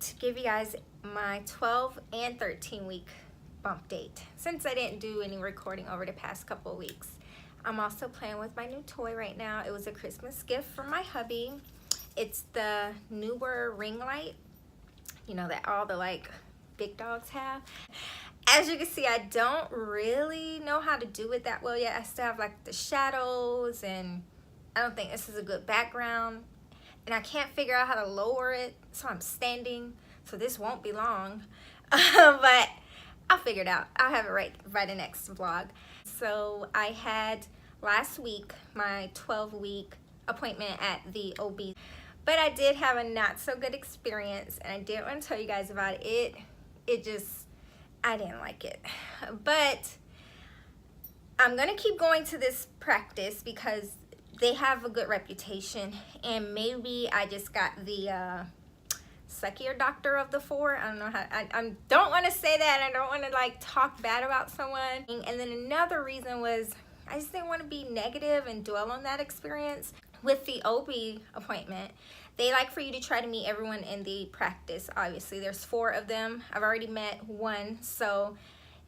to give you guys my 12 and 13 week bump date, since I didn't do any recording over the past couple of weeks. I'm also playing with my new toy right now. It was a Christmas gift from my hubby. It's the Neewer ring light, you know, that all the like big dogs have. As you can see, I don't really know how to do it that well yet. I still have like the shadows, and I don't think this is a good background, and I can't figure out how to lower it, so I'm standing, so this won't be long. But I'll figure it out. I'll have it right the next vlog. So I had last week my 12-week appointment at the OB, but I did have a not so good experience, and I did want to tell you guys about it. I didn't like it, but I'm gonna keep going to this practice because they have a good reputation, and maybe I just got the suckier doctor of the four. I don't know how, I don't want to say that. I don't want to like talk bad about someone. And then another reason was I just didn't want to be negative and dwell on that experience. With the OB appointment, they like for you to try to meet everyone in the practice. Obviously, there's 4 of them. I've already met one, so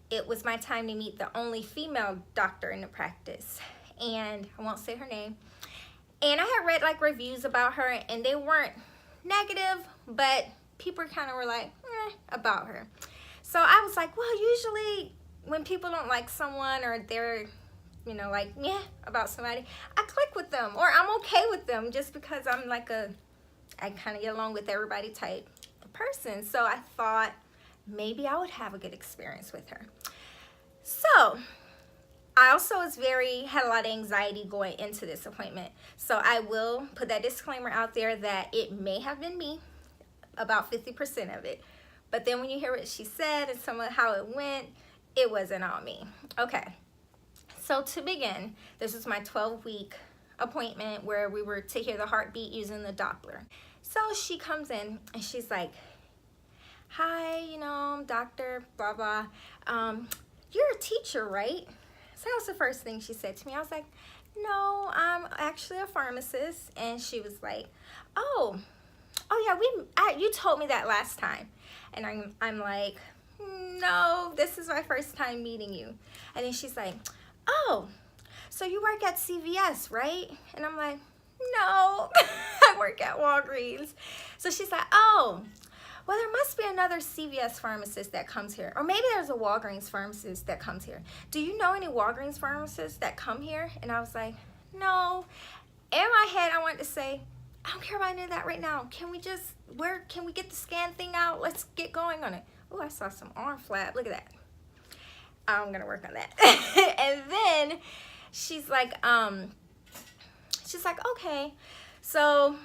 it was my time to meet the only female doctor in the practice, and I won't say her name. And I had read like reviews about her, and they weren't negative, but people kind of were like about her. So I was like, well, usually when people don't like someone, or they're, you know, like about somebody, I click with them, or I'm okay with them, just because I'm like I kind of get along with everybody type of person. So I thought maybe I would have a good experience with her. So I also had a lot of anxiety going into this appointment. So I will put that disclaimer out there that it may have been me, about 50% of it. But then when you hear what she said and some of how it went, it wasn't all me. Okay, so to begin, this was my 12-week appointment where we were to hear the heartbeat using the Doppler. So she comes in and she's like, hi, you know, doctor, blah, blah. You're a teacher, right? So that was the first thing she said to me. I was like, no, I'm actually a pharmacist. And she was like, oh yeah, you told me that last time. And I'm like, no, this is my first time meeting you. And then she's like, oh, so you work at CVS, right? And I'm like, no, I work at Walgreens. So she's like, oh, well, there must be another CVS pharmacist that comes here. Or maybe there's a Walgreens pharmacist that comes here. Do you know any Walgreens pharmacists that come here? And I was like, no. In my head, I wanted to say, I don't care about any of that right now. Can we get the scan thing out? Let's get going on it. Oh, I saw some arm flap. Look at that. I'm going to work on that. And then she's like, okay, so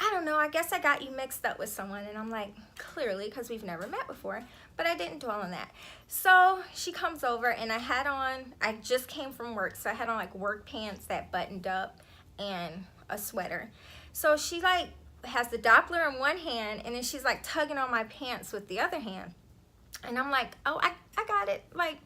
I don't know, I guess I got you mixed up with someone. And I'm like, clearly, because we've never met before, but I didn't dwell on that. So she comes over, and I just came from work, so I had on like work pants that buttoned up and a sweater. So she like has the Doppler in one hand, and then she's like tugging on my pants with the other hand. And I'm like, oh, I got it. Like,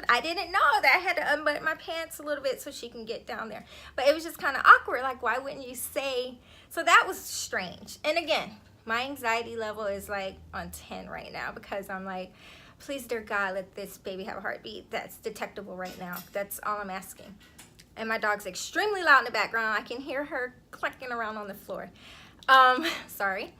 I didn't know that I had to unbutton my pants a little bit so she can get down there. But it was just kind of awkward. Like, why wouldn't you say? So that was strange. And again, my anxiety level is like on 10 right now, because I'm like, please, dear God, let this baby have a heartbeat that's detectable right now. That's all I'm asking. And my dog's extremely loud in the background. I can hear her clucking around on the floor. Sorry.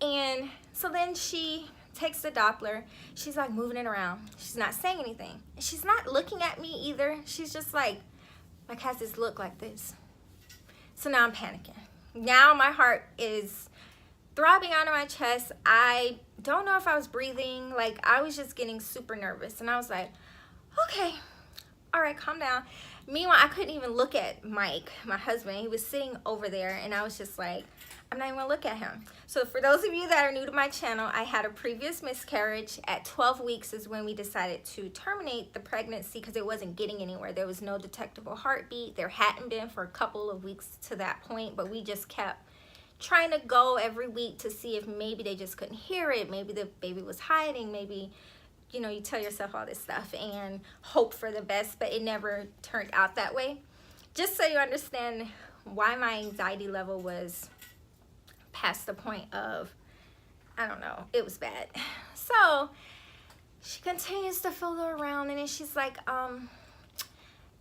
And so then she takes the Doppler. She's like moving it around. She's not saying anything. She's not looking at me either. She's just like has this look like this. So now I'm panicking. Now my heart is throbbing out of my chest. I don't know if I was breathing. Like, I was just getting super nervous. And I was like, okay, all right, calm down. Meanwhile, I couldn't even look at Mike, my husband. He was sitting over there, and I was just like, I'm not even gonna look at him. So for those of you that are new to my channel, I had a previous miscarriage. At 12 weeks is when we decided to terminate the pregnancy because it wasn't getting anywhere. There was no detectable heartbeat. There hadn't been for a couple of weeks to that point, but we just kept trying to go every week to see if maybe they just couldn't hear it. Maybe the baby was hiding. Maybe, you know, you tell yourself all this stuff and hope for the best, but it never turned out that way. Just so you understand why my anxiety level was past the point of I don't know, it was bad. So she continues to fiddle around, and then she's like,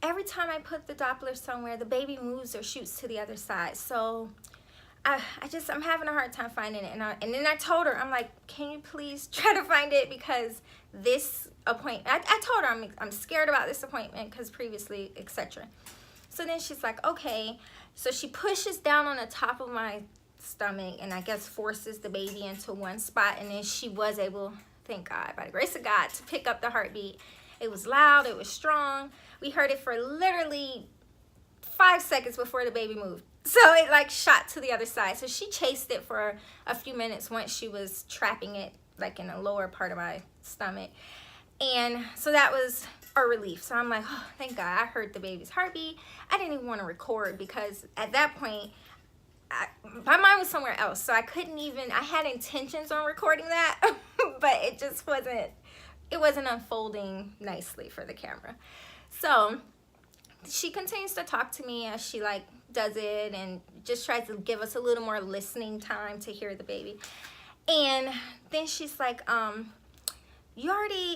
every time I put the Doppler somewhere, the baby moves or shoots to the other side. So I'm having a hard time finding it. And then I told her, I'm like, can you please try to find it, because this appointment, I told her I'm scared about this appointment because previously, etc. So then she's like, okay. So she pushes down on the top of my stomach and I guess forces the baby into one spot, and then she was able, thank God, by the grace of God, to pick up the heartbeat. It was loud, it was strong. We heard it for literally 5 seconds before the baby moved. So it like shot to the other side. So she chased it for a few minutes once she was trapping it like in the lower part of my stomach. And so that was a relief. So I'm like, oh, thank God, I heard the baby's heartbeat. I didn't even want to record because at that point, my mind was somewhere else. So I couldn't even, I had intentions on recording that, but it just wasn't, it wasn't unfolding nicely for the camera. So she continues to talk to me as she like does it and just tries to give us a little more listening time to hear the baby. And then she's like,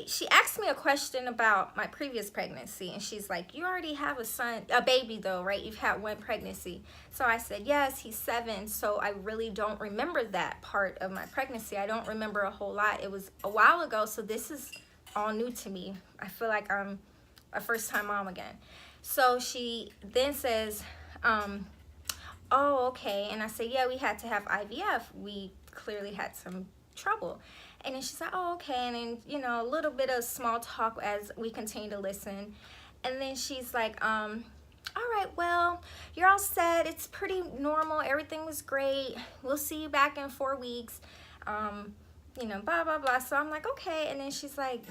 she asked me a question about my previous pregnancy, and she's like, you already have a baby though, right? You've had one pregnancy. So I said, yes, he's 7. So I really don't remember that part of my pregnancy. I don't remember a whole lot. It was a while ago, so this is all new to me. I feel like I'm a first-time mom again. So she then says, oh, okay. And I said, yeah, we had to have IVF. We clearly had some trouble. And then she's like, oh, okay. And then, you know, a little bit of small talk as we continue to listen. And then she's like, all right, well, you're all set. It's pretty normal. Everything was great. We'll see you back in 4 weeks. You know, blah, blah, blah. So I'm like, okay. And then she's like,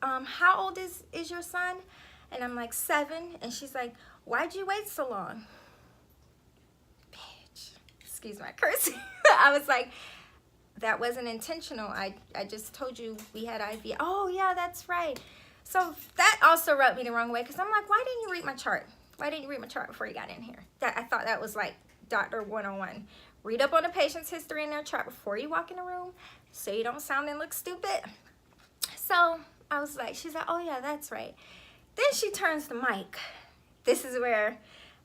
how old is your son? And I'm like, 7. And she's like, why'd you wait so long? Bitch. Excuse my cursing. I was like, that wasn't intentional. I just told you we had IVF. Oh, yeah, that's right. So that also rubbed me the wrong way, because I'm like, why didn't you read my chart? Why didn't you read my chart before you got in here? I thought that was like Dr. 101. Read up on the patient's history in their chart before you walk in the room so you don't sound and look stupid. So I was like, she's like, oh, yeah, that's right. Then she turns the mic. This is where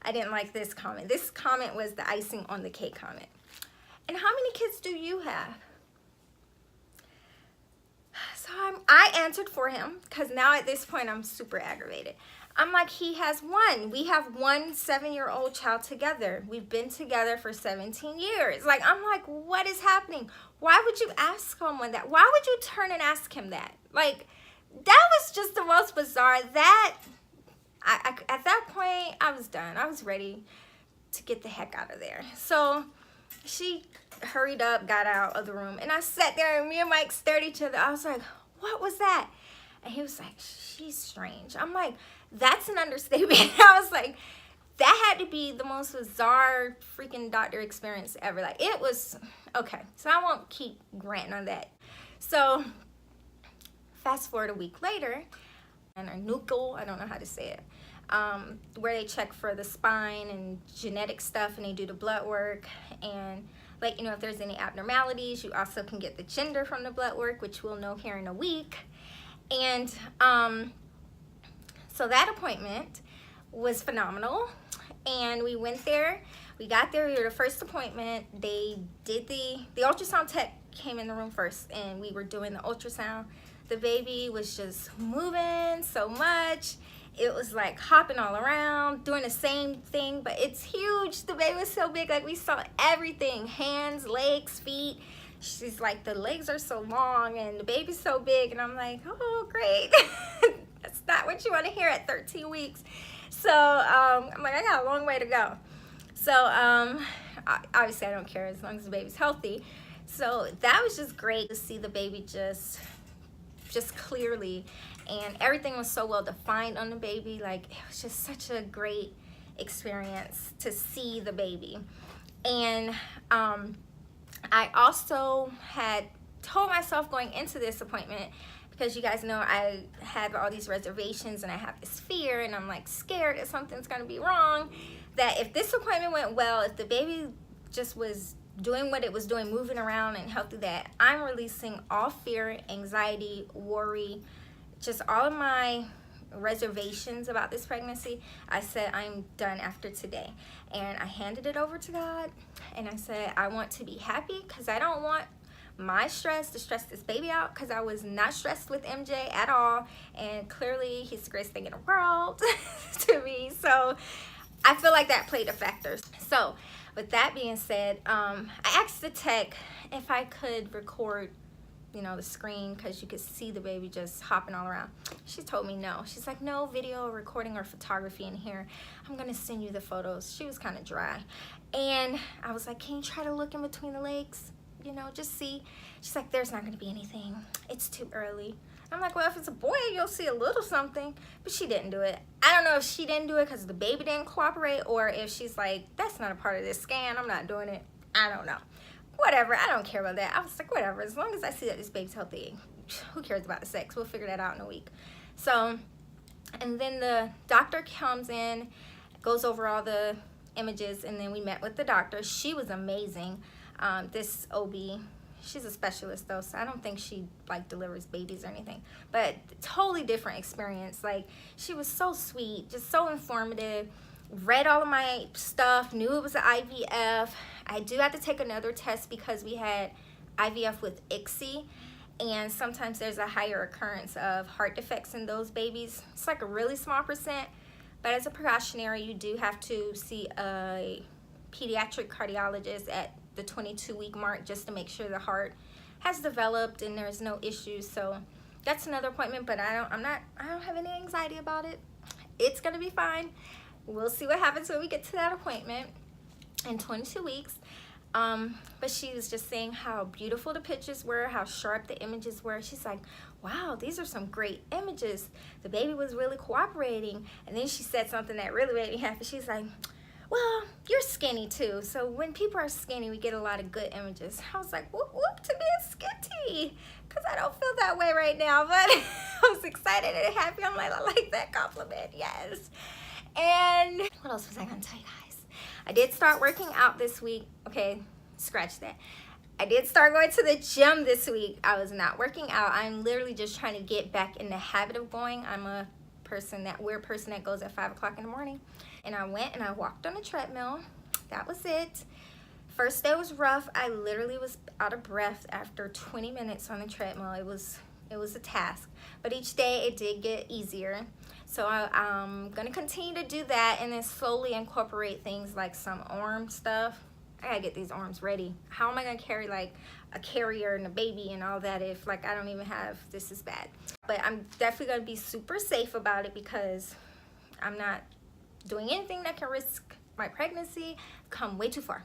I didn't like this comment. This comment was the icing on the cake comment. And how many kids do you have? So I answered for him, because now at this point I'm super aggravated. I'm like, he has 1. We have 1 7-year-old child together. We've been together for 17 years. Like, I'm like, what is happening? Why would you ask someone that? Why would you turn and ask him that? Like, that was just the most bizarre. That, at that point, I was done. I was ready to get the heck out of there. So she hurried up, got out of the room, and I sat there, and me and Mike stared at each other. I was like, what was that? And he was like, she's strange. I'm like, that's an understatement. I was like, that had to be the most bizarre freaking doctor experience ever. Like, it was, okay, so I won't keep ranting on that. So fast forward a week later, and our Nuchal, I don't know how to say it, where they check for the spine and genetic stuff, and they do the blood work, and like, you know, if there's any abnormalities, you also can get the gender from the blood work, which we'll know here in a week. And so that appointment was phenomenal, and we went there. We got there, we were the first appointment. They did the ultrasound tech came in the room first, and we were doing the ultrasound. The baby was just moving so much. It was like hopping all around, doing the same thing, but it's huge. The baby was so big, like we saw everything, hands, legs, feet. She's like, the legs are so long and the baby's so big. And I'm like, oh, great. That's not what you want to hear at 13 weeks. So I'm like, I got a long way to go. So obviously I don't care as long as the baby's healthy. So that was just great to see the baby just clearly, and everything was so well defined on the baby. Like, it was just such a great experience to see the baby. And I also had told myself going into this appointment, because you guys know I had all these reservations and I have this fear and I'm like scared that something's gonna be wrong, that if this appointment went well, if the baby just was doing what it was doing, moving around and healthy, that I'm releasing all fear, anxiety, worry, just all of my reservations about this pregnancy. I said I'm done after today, and I handed it over to God, and I said I want to be happy, because I don't want my stress to stress this baby out, because I was not stressed with MJ at all, and clearly he's the greatest thing in the world to me. So I feel like that played a factor. So with that being said, I asked the tech if I could record, you know, the screen, because you could see the baby just hopping all around. She told me no. She's like, no video recording or photography in here. I'm gonna send you the photos. She was kind of dry, and I was like, can you try to look in between the legs, you know, just see? She's like, there's not gonna be anything, it's too early. I'm like, well, if it's a boy, you'll see a little something. But she didn't do it. I don't know if she didn't do it because the baby didn't cooperate, or if she's like, that's not a part of this scan, I'm not doing it. I don't know. Whatever, I don't care about that. I was like, whatever, as long as I see that this baby's healthy, who cares about the sex? We'll figure that out in a week. So, and then the doctor comes in, goes over all the images, and then we met with the doctor. She was amazing. This OB, she's a specialist though, so I don't think she like delivers babies or anything, but totally different experience. Like, she was so sweet, just so informative, read all of my stuff, knew it was an IVF. I do have to take another test because we had IVF with ICSI, and sometimes there's a higher occurrence of heart defects in those babies. It's like a really small percent, but as a precautionary, you do have to see a pediatric cardiologist at the 22-week mark, just to make sure the heart has developed and there's no issues. So that's another appointment, but I don't have any anxiety about it. It's gonna be fine. We'll see what happens when we get to that appointment in 22 weeks. But she was just saying how beautiful the pictures were, how sharp the images were. She's like, wow, these are some great images. The baby was really cooperating. And then she said something that really made me happy. She's like, well, you're skinny too. So when people are skinny, we get a lot of good images. I was like, whoop, whoop, to being skinny. Because I don't feel that way right now. But I was excited and happy. I'm like, I like that compliment. Yes. And what else was I going to tell you guys? I did start working out this week. Okay, scratch that. I did start going to the gym this week. I was not working out. I'm literally just trying to get back in the habit of going. I'm a weird person that goes at 5 o'clock in the morning. And I went and I walked on a treadmill. That was it. First day was rough. I literally was out of breath after 20 minutes on the treadmill. It was a task. But each day it did get easier. So I'm gonna continue to do that, and then slowly incorporate things like some arm stuff. I gotta get these arms ready. How am I gonna carry like a carrier and a baby and all that if like I don't even have, this is bad. But I'm definitely gonna be super safe about it, because I'm not doing anything that can risk my pregnancy. Come way too far.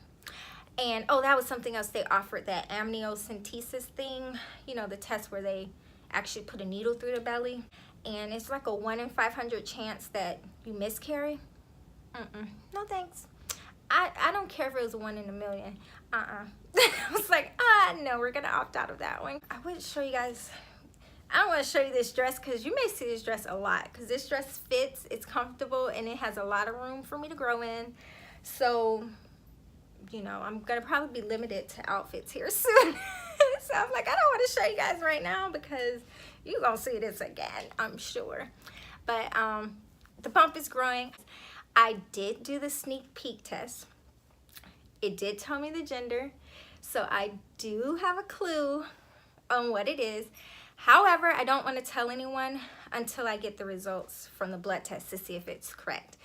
And oh, that was something else they offered, that amniocentesis thing, you know, the test where they actually put a needle through the belly, and it's like a 1 in 500 chance that you miscarry. No thanks. I don't care if it was 1 in a million. I was like, no, we're gonna opt out of that one. I would show you guys, I don't want to show you this dress because you may see this dress a lot, because this dress fits, it's comfortable, and it has a lot of room for me to grow in. So, you know, I'm gonna probably be limited to outfits here soon. So I'm like, I don't want to show you guys right now because you're gonna see this again, I'm sure. But the bump is growing. I did do the sneak peek test. It did tell me the gender, so I do have a clue on what it is. However, I don't want to tell anyone until I get the results from the blood test to see if it's correct.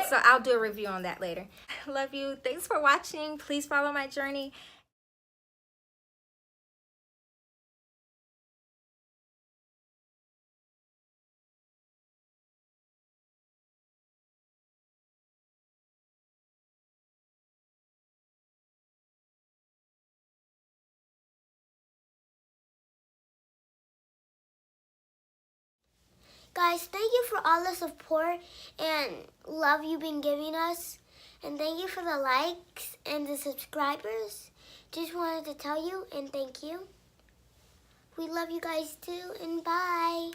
So I'll do a review on that later. Love you. Thanks for watching. Please follow my journey. Guys, thank you for all the support and love you've been giving us. And thank you for the likes and the subscribers. Just wanted to tell you and thank you. We love you guys too, and bye.